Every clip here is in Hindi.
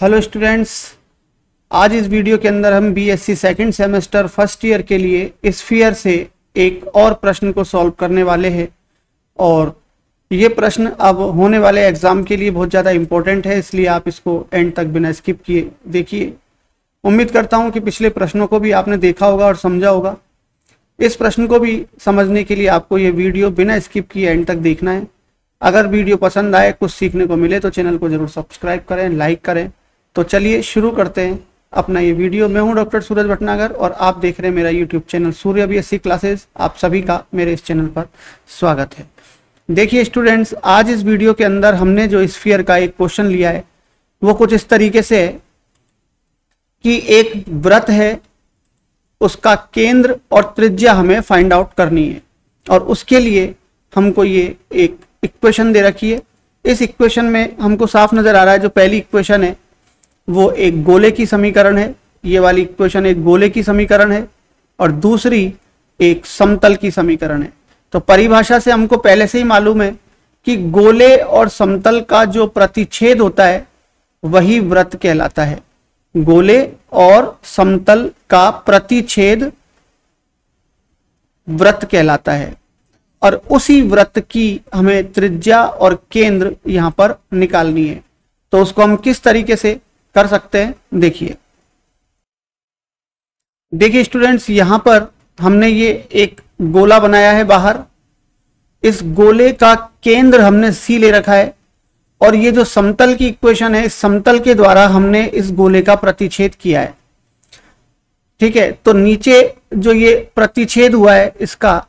हेलो स्टूडेंट्स, आज इस वीडियो के अंदर हम BSc second semester first year के लिए स्फीयर से एक और प्रश्न को सॉल्व करने वाले हैं। और ये प्रश्न अब होने वाले एग्जाम के लिए बहुत ज़्यादा इम्पोर्टेंट है, इसलिए आप इसको एंड तक बिना स्किप किए देखिए। उम्मीद करता हूँ कि पिछले प्रश्नों को भी आपने देखा होगा और समझा होगा। इस प्रश्न को भी समझने के लिए आपको ये वीडियो बिना स्किप किए एंड तक देखना है। अगर वीडियो पसंद आए, कुछ सीखने को मिले तो चैनल को जरूर सब्सक्राइब करें, लाइक करें। तो चलिए शुरू करते हैं अपना ये वीडियो। मैं हूं डॉक्टर सूरज भटनागर और आप देख रहे हैं मेरा यूट्यूब चैनल सूर्य बीएससी क्लासेस। आप सभी का मेरे इस चैनल पर स्वागत है। देखिए स्टूडेंट्स, आज इस वीडियो के अंदर हमने जो स्फीयर का एक क्वेश्चन लिया है वो कुछ इस तरीके से है कि एक वृत्त है, उसका केंद्र और त्रिज्या हमें फाइंड आउट करनी है और उसके लिए हमको ये एक इक्वेशन दे रखी है। इस इक्वेशन में हमको साफ नजर आ रहा है, जो पहली इक्वेशन है वो एक गोले की समीकरण है, ये वाली इक्वेशन एक गोले की समीकरण है और दूसरी एक समतल की समीकरण है। तो परिभाषा से हमको पहले से ही मालूम है कि गोले और समतल का जो प्रतिच्छेद होता है वही वृत्त कहलाता है। गोले और समतल का प्रतिच्छेद वृत्त कहलाता है और उसी वृत्त की हमें त्रिज्या और केंद्र यहां पर निकालनी है। तो उसको हम किस तरीके से कर सकते हैं, देखिए स्टूडेंट्स, यहां पर हमने ये एक गोला बनाया है बाहर। इस गोले का केंद्र हमने सी ले रखा है और ये जो समतल की इक्वेशन है, इस समतल के द्वारा हमने इस गोले का प्रतिच्छेद किया है। ठीक है, तो नीचे जो ये प्रतिच्छेद हुआ है इसका,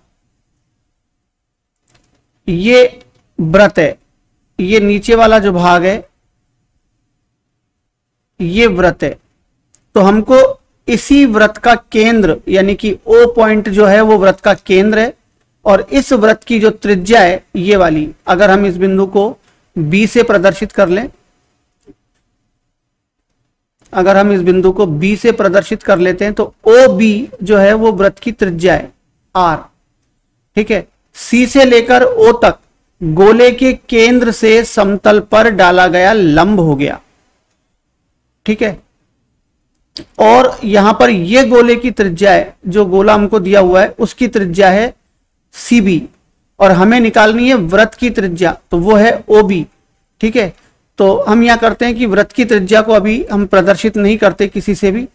ये वृत्त है, ये नीचे वाला जो भाग है ये वृत्त है। तो हमको इसी वृत्त का केंद्र यानी कि O पॉइंट जो है वो वृत्त का केंद्र है और इस वृत्त की जो त्रिज्या है ये वाली, अगर हम इस बिंदु को B से प्रदर्शित कर लें, अगर हम इस बिंदु को B से प्रदर्शित कर लेते हैं तो OB जो है वो वृत्त की त्रिज्या है R। ठीक है, C से लेकर O तक गोले के केंद्र से समतल पर डाला गया लंब हो गया। ठीक है, और यहां पर ये गोले की त्रिज्या है, जो गोला हमको दिया हुआ है उसकी त्रिज्या है CB और हमें निकालनी है वृत्त की त्रिज्या, तो वो है OB। ठीक है, तो हम यहां करते हैं कि वृत्त की त्रिज्या को अभी हम प्रदर्शित नहीं करते किसी से भी,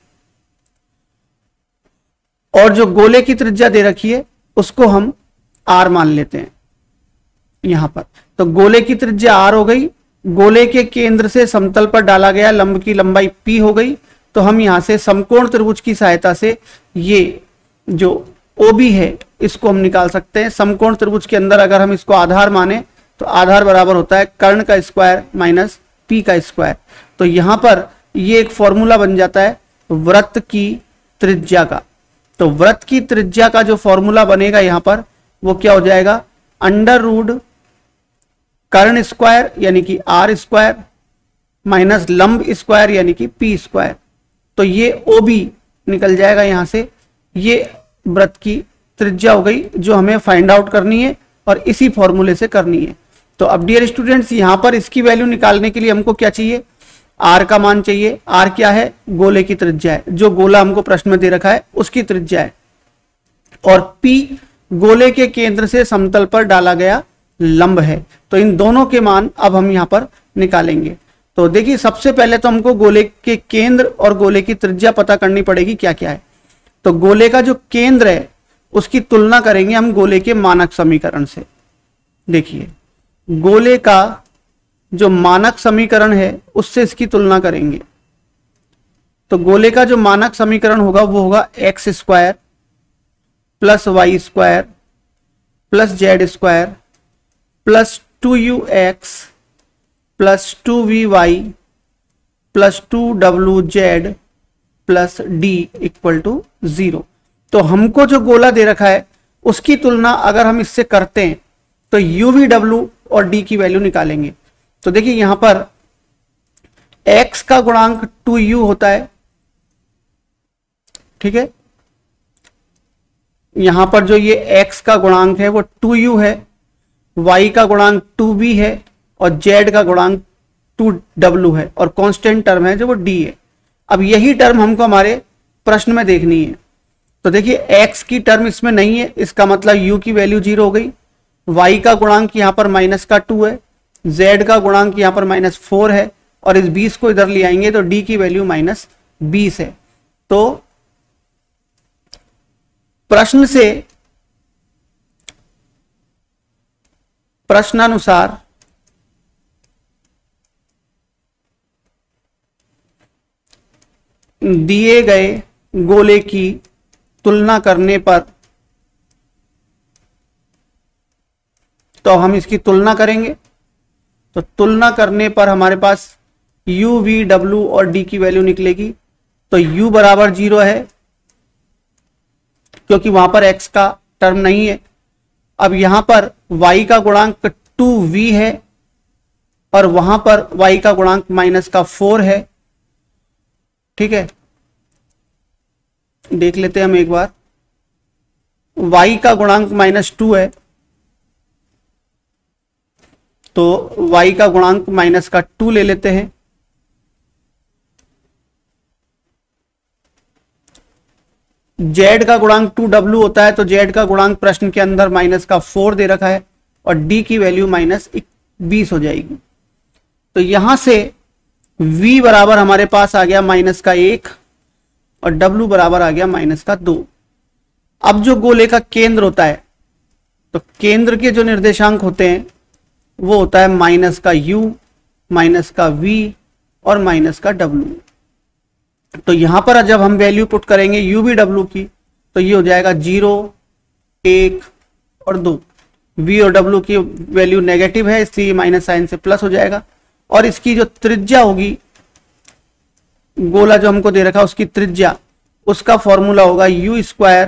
और जो गोले की त्रिज्या दे रखी है उसको हम R मान लेते हैं यहां पर। तो गोले की त्रिज्या R हो गई, गोले के केंद्र से समतल पर डाला गया लंब की लंबाई P हो गई। तो हम यहां से समकोण त्रिभुज की सहायता से ये जो OB है इसको हम निकाल सकते हैं। समकोण त्रिभुज के अंदर अगर हम इसको आधार माने तो आधार बराबर होता है कर्ण का स्क्वायर माइनस P का स्क्वायर। तो यहां पर ये एक फॉर्मूला बन जाता है वृत्त की त्रिज्या का। तो वृत्त की त्रिज्या का जो फॉर्मूला बनेगा यहां पर वो क्या हो जाएगा, अंडर रूट कर्ण स्क्वायर यानी कि R स्क्वायर माइनस लंब स्क्वायर यानी कि P स्क्वायर। तो ये OB निकल जाएगा यहां से, ये वृत्त की त्रिज्या हो गई जो हमें फाइंड आउट करनी है और इसी फॉर्मूले से करनी है। तो अब डियर स्टूडेंट्स, यहां पर इसकी वैल्यू निकालने के लिए हमको क्या चाहिए, R का मान चाहिए। R क्या है, गोले की त्रिज्या है, जो गोला हमको प्रश्न में दे रखा है उसकी त्रिज्या है, और P गोले के केंद्र से समतल पर डाला गया लंब है। तो इन दोनों के मान अब हम यहां पर निकालेंगे। तो देखिए, सबसे पहले तो हमको गोले के केंद्र और गोले की त्रिज्या पता करनी पड़ेगी क्या क्या है। तो गोले का जो केंद्र है उसकी तुलना करेंगे हम गोले के मानक समीकरण से। देखिए, गोले का जो मानक समीकरण है उससे इसकी तुलना करेंगे। तो गोले का जो मानक समीकरण होगा वो होगा x square plus y square plus z square plus 2ux plus 2vy plus 2wz plus d equal to 0। तो हमको जो गोला दे रखा है उसकी तुलना अगर हम इससे करते हैं तो uv, w और d की वैल्यू निकालेंगे। तो देखिए यहां पर x का गुणांक 2u होता है। ठीक है, यहां पर जो ये x का गुणांक है वो 2u है, y का गुणांक 2b है और z का गुणांक 2w है और कांस्टेंट टर्म है जो वो d है। अब यही टर्म हमको हमारे प्रश्न में देखनी है। तो देखिए x की टर्म इसमें नहीं है, इसका मतलब u की वैल्यू 0 हो गई, y का गुणांक यहाँ पर -2 है, z का गुणांक यहाँ पर -4 है और इस 20 को इधर ले आएंगे तो d की वैल्यू -20 है। तो प्रश्नानुसार दिए गए गोले की तुलना करने पर, तो हम इसकी तुलना करेंगे। तो तुलना करने पर हमारे पास u, v, w और d की वैल्यू निकलेगी। तो u बराबर 0 है क्योंकि वहां पर x का टर्म नहीं है। अब यहां पर y का गुणांक 2v है और वहां पर y का गुणांक -4 है। ठीक है, देख लेते हैं हम एक बार। y का गुणांक -2 है तो y का गुणांक -2 ले लेते हैं। z का गुणांक 2w होता है तो z का गुणांक प्रश्न के अंदर -4 दे रखा है और d की वैल्यू -20 हो जाएगी। तो यहां से v बराबर हमारे पास आ गया -1 और w बराबर आ गया -2। अब जो गोले का केंद्र होता है तो केंद्र के जो निर्देशांक होते हैं वो होता है -u, -v और -w। तो यहां पर जब हम वैल्यू पुट करेंगे u, v, w की तो ये हो जाएगा 0, 1 और 2। v और w की वैल्यू नेगेटिव है इसलिए माइनस साइन से प्लस हो जाएगा और इसकी जो त्रिज्या होगी, गोला जो हमको दे रखा है उसकी त्रिज्या, उसका फॉर्मूला होगा u² + v²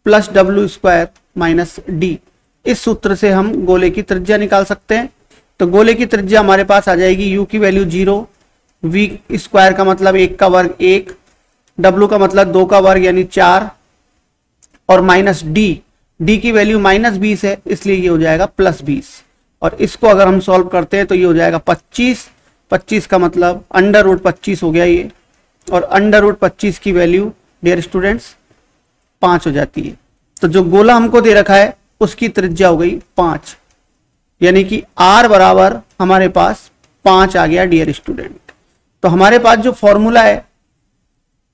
+ w² - d। इस सूत्र से हम गोले की त्रिज्या निकाल सकते हैं। तो गोले की त्रिज्या हमारे पास आ जाएगी u की वैल्यू 0, v² का मतलब 1 का वर्ग 1, w का मतलब 2 का वर्ग यानी 4 और -d की वैल्यू -20 है इसलिए ये हो जाएगा +20। और इसको अगर हम सॉल्व करते हैं तो ये हो जाएगा 25 का मतलब √25 हो गया ये, और √25 की वैल्यू डियर स्टूडेंट्स 5 हो जाती है। तो जो गोला हमको दे रखा है उसकी त्रिज्या हो गई 5, यानी कि r बराबर हमारे पास 5 आ गया डियर स्टूडेंट। तो हमारे पास जो फॉर्मूला है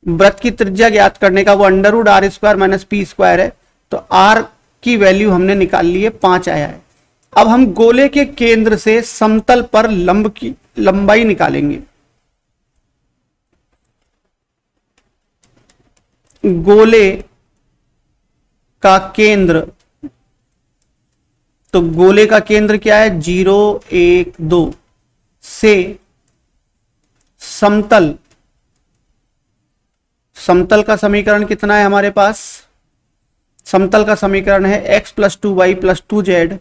वृत्त की त्रिज्या ज्ञात करने का वो √r² - p² है। तो r की वैल्यू हमने निकाल ली है, 5 आया है। अब हम गोले के केंद्र से समतल पर लंब की लंबाई निकालेंगे। गोले का केंद्र, तो गोले का केंद्र क्या है 0, 1, 2 से समतल, समतल का समीकरण कितना है हमारे पास? समतल का समीकरण है x + 2y + 2z,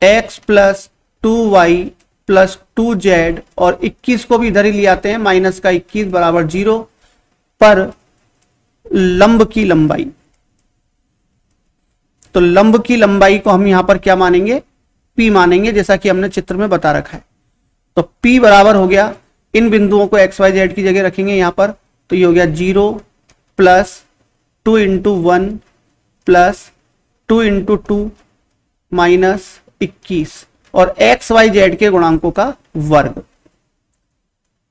x + 2y + 2z और 21 को भी इधर ही ले आते हैं, -21 बराबर 0 पर लंब की लंबाई। तो लंब की लंबाई को हम यहां पर क्या मानेंगे? p मानेंगे, जैसा कि हमने चित्र में बता रखा है। तो p बराबर हो गया, इन बिंदुओं को x, y, z की जगह रखेंगे यहां पर, तो ये हो गया 0 + 2 × 1 + 2 × 2 -21 और x, y, z के गुणांकों का वर्ग।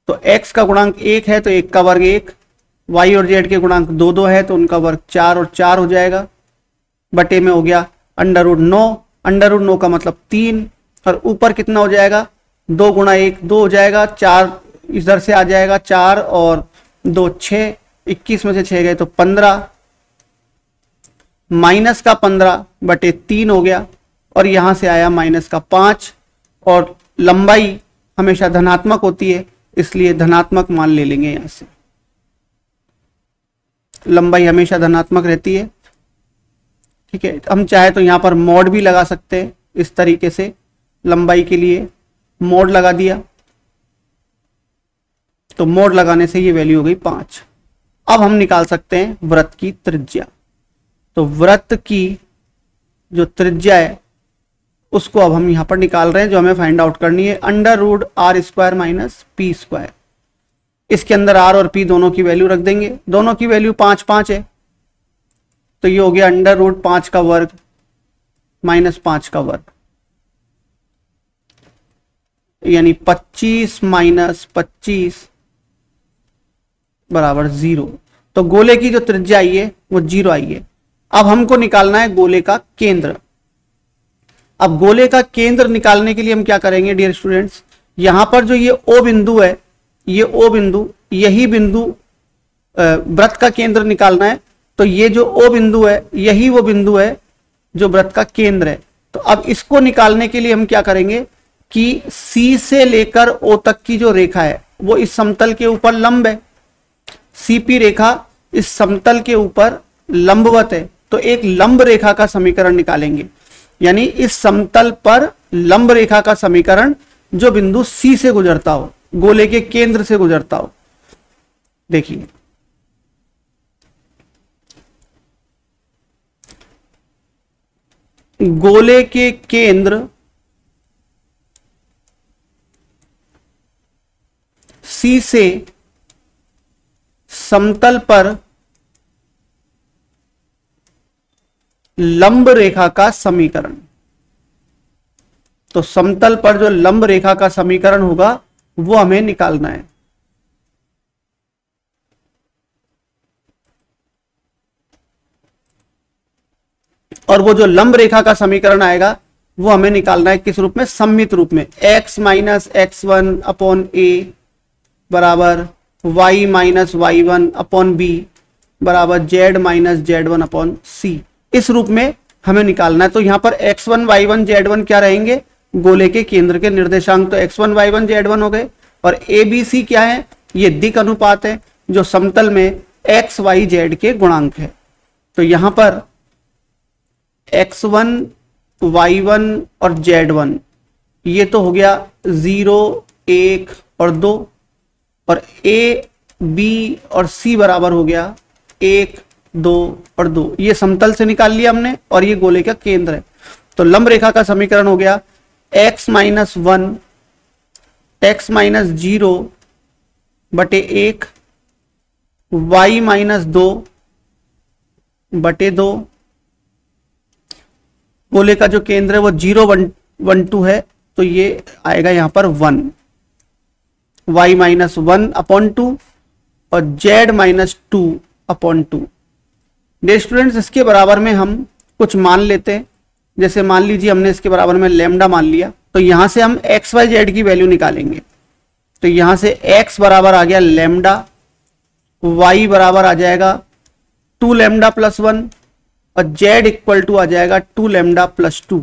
तो x का गुणांक 1 है तो 1 का वर्ग 1, y और z के गुणांक 2, 2 है तो उनका वर्ग 4 और 4 हो जाएगा, बटे में हो गया √9, √9 का मतलब 3 और ऊपर कितना हो जाएगा 2 × 1 2 हो जाएगा, 4 इधर से आ जाएगा, 4 और 2 6, 21 में से 6 गए तो 15, -15 बटे 3 हो गया और यहां से आया -5 और लंबाई हमेशा धनात्मक होती है इसलिए धनात्मक मान ले लेंगे। यहां से लंबाई हमेशा धनात्मक रहती है, ठीक है। हम चाहे तो यहां पर मॉड भी लगा सकते हैं, इस तरीके से लंबाई के लिए मॉड लगा दिया तो मॉड लगाने से ये वैल्यू हो गई 5। अब हम निकाल सकते हैं वृत्त की त्रिज्या। तो वृत्त की जो त्रिज्या है उसको अब हम यहां पर निकाल रहे हैं, जो हमें फाइंड आउट करनी है। Under root r square minus p square, इसके अंदर आर और पी दोनों की वैल्यू रख देंगे। दोनों की वैल्यू 5 5 है, तो ये हो गया अंडर रूट 5 का वर्ग माइनस 5 का वर्ग, यानी 25 माइनस 25 बराबर 0। तो गोले की जो त्रिज्या आई है वो 0 आई है। अब हमको निकालना है गोले का केंद्र। अब गोले का केंद्र निकालने के लिए हम क्या करेंगे डियर स्टूडेंट्स, यहां पर जो ये ओ बिंदु है, ये ओ बिंदु, यही बिंदु वृत्त का केंद्र निकालना है। तो ये जो ओ बिंदु है यही वो बिंदु है जो वृत्त का केंद्र है। तो अब इसको निकालने के लिए हम क्या करेंगे कि सी से लेकर ओ तक की जो रेखा है वो इस समतल के ऊपर लंब है। सीपी रेखा इस समतल के ऊपर लंबवत है, तो एक लंब रेखा का समीकरण निकालेंगे, यानी इस समतल पर लंब रेखा का समीकरण जो बिंदु सी से गुजरता हो, गोले के केंद्र से गुजरता हो। देखिए गोले के केंद्र सी से समतल पर लंब रेखा का समीकरण, तो समतल पर जो लंब रेखा का समीकरण होगा वो हमें निकालना है। और वो जो लंब रेखा का समीकरण आएगा वो हमें निकालना है किस रूप में, सममित रूप में। x minus x one upon a बराबर y minus y one upon b बराबर z minus z one upon c, इस रूप में हमें निकालना है। तो यहां पर x1 y1 z1 क्या रहेंगे, गोले के केंद्र के निर्देशांक। तो x1 y1 z1 हो गए। और ए बी सी क्या है, ये दिक् अनुपात है जो समतल में x y z के गुणांक है। तो यहां पर x1 y1 और z1 ये तो हो गया 0 1 और 2, और a b और c बराबर हो गया 1 2 और 2। ये समतल से निकाल लिया हमने, और ये गोले का केंद्र है। तो लंब रेखा का समीकरण हो गया x माइनस 1 x माइनस 0 बटे 1 y माइनस 2 बटे 2। गोले का जो केंद्र है वो 0 1 1 2 है, तो ये आएगा यहां पर 1 y माइनस 1 अपॉन 2 और z minus 2 upon 2। Dear students, इसके बराबर में हम कुछ मान लेते हैं। जैसे मान लीजिए हमने इसके बराबर में लैम्डा मान लिया, तो यहां से हम एक्स वाई जेड की वैल्यू निकालेंगे। तो यहां से x बराबर आ गया लैम्डा, y बराबर आ जाएगा 2 लैम्डा प्लस 1 और z इक्वल टू आ जाएगा 2 लैम्डा प्लस 2।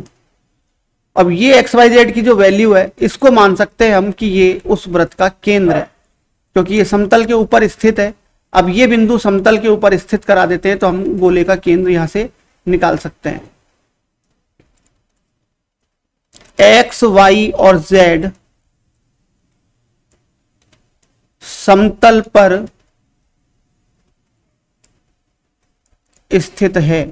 अब ये एक्स वाई जेड की जो वैल्यू है इसको मान सकते हैं हम कि ये उस वृत्त का केंद्र है, क्योंकि ये समतल के ऊपर स्थित है। अब ये बिंदु समतल के ऊपर स्थित करा देते हैं तो हम गोले का केंद्र यहां से निकाल सकते हैं। एक्स वाई और जेड समतल पर स्थित है,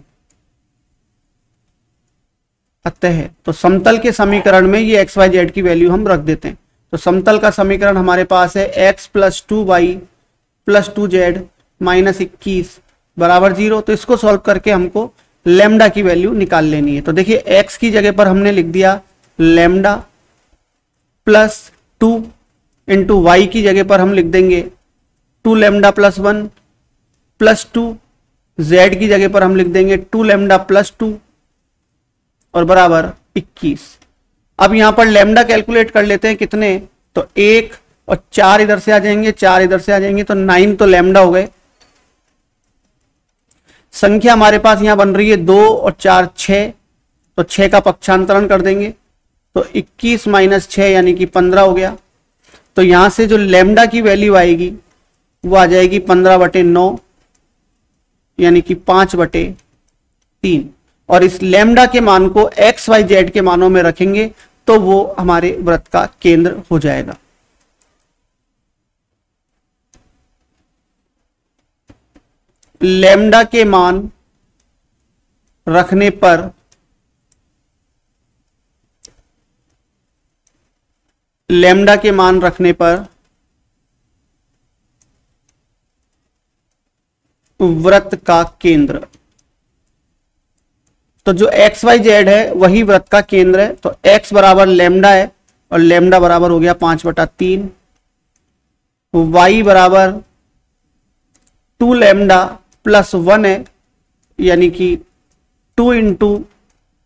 अतः तो समतल के समीकरण में ये एक्स वाई जेड की वैल्यू हम रख देते हैं। तो समतल का समीकरण हमारे पास है x plus 2y plus 2z minus 21 बराबर 0। तो इसको सॉल्व करके हमको लैम्डा की वैल्यू निकाल लेनी है। तो देखिए x की जगह पर हमने लिख दिया लैम्डा प्लस 2 इंटू वाई की जगह पर हम लिख देंगे 2 लैम्डा प्लस 1 प्लस 2, z की जगह पर हम लिख देंगे 2 लैम्डा प्लस 2 और बराबर 21। अब यहां पर लैम्डा कैलकुलेट कर लेते हैं कितने, तो 1 और 4 इधर से आ जाएंगे, 4 इधर से आ जाएंगे, तो 9 तो लैम्डा हो गए। संख्या हमारे पास यहां बन रही है 2 और 4 6, तो 6 का पक्षांतरण कर देंगे तो 21 माइनस 6 यानी कि 15 हो गया। तो यहां से जो लैम्डा की वैल्यू आएगी वो आ जाएगी 15/9 यानी कि 5/3। और इस लैम्डा के मान को एक्स वाई जेड के मानों में रखेंगे तो वो हमारे वृत्त का केंद्र हो जाएगा। लैम्डा के मान रखने पर लैम्डा के मान रखने पर वृत्त का केंद्र, तो जो एक्स वाई जेड है वही वृत्त का केंद्र है। तो x बराबर लैम्डा है और लैम्डा बराबर हो गया 5/3, y बराबर 2 लैम्डा प्लस 1 है, यानी कि 2 इंटू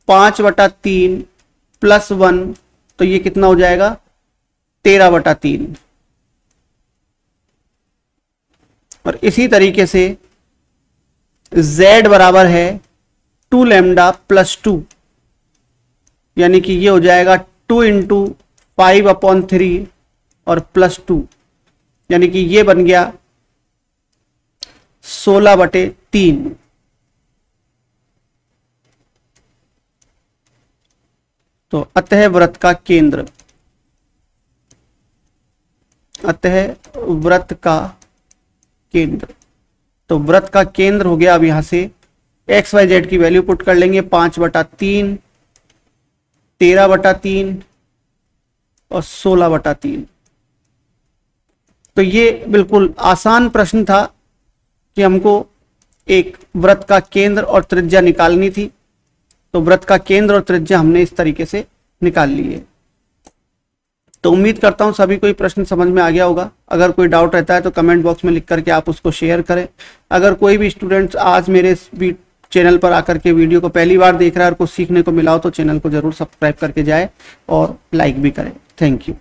5/3 प्लस 1, तो ये कितना हो जाएगा 13/3। और इसी तरीके से z बराबर है 2 लैम्डा प्लस 2, यानी कि ये हो जाएगा 2 इंटू 5/3 और प्लस 2, यानी कि ये बन गया 16/3। तो अतः वृत्त का केंद्र, अतः वृत्त का केंद्र, तो वृत्त का केंद्र हो गया। अब यहां से एक्स वाई जेड की वैल्यू पुट कर लेंगे, 5/3, 13/3 और 16/3। तो ये बिल्कुल आसान प्रश्न था कि हमको एक वृत्त का केंद्र और त्रिज्या निकालनी थी। तो वृत्त का केंद्र और त्रिज्या हमने इस तरीके से निकाल ली है। तो उम्मीद करता हूं सभी को ये प्रश्न समझ में आ गया होगा। अगर कोई डाउट रहता है तो कमेंट बॉक्स में लिख करके आप उसको शेयर करें। अगर कोई भी स्टूडेंट आज मेरे चैनल पर आकर के वीडियो को पहली बार देख रहा है और कुछ सीखने को मिला हो तो चैनल को जरूर सब्सक्राइब करके जाए और लाइक भी करें। Thank you.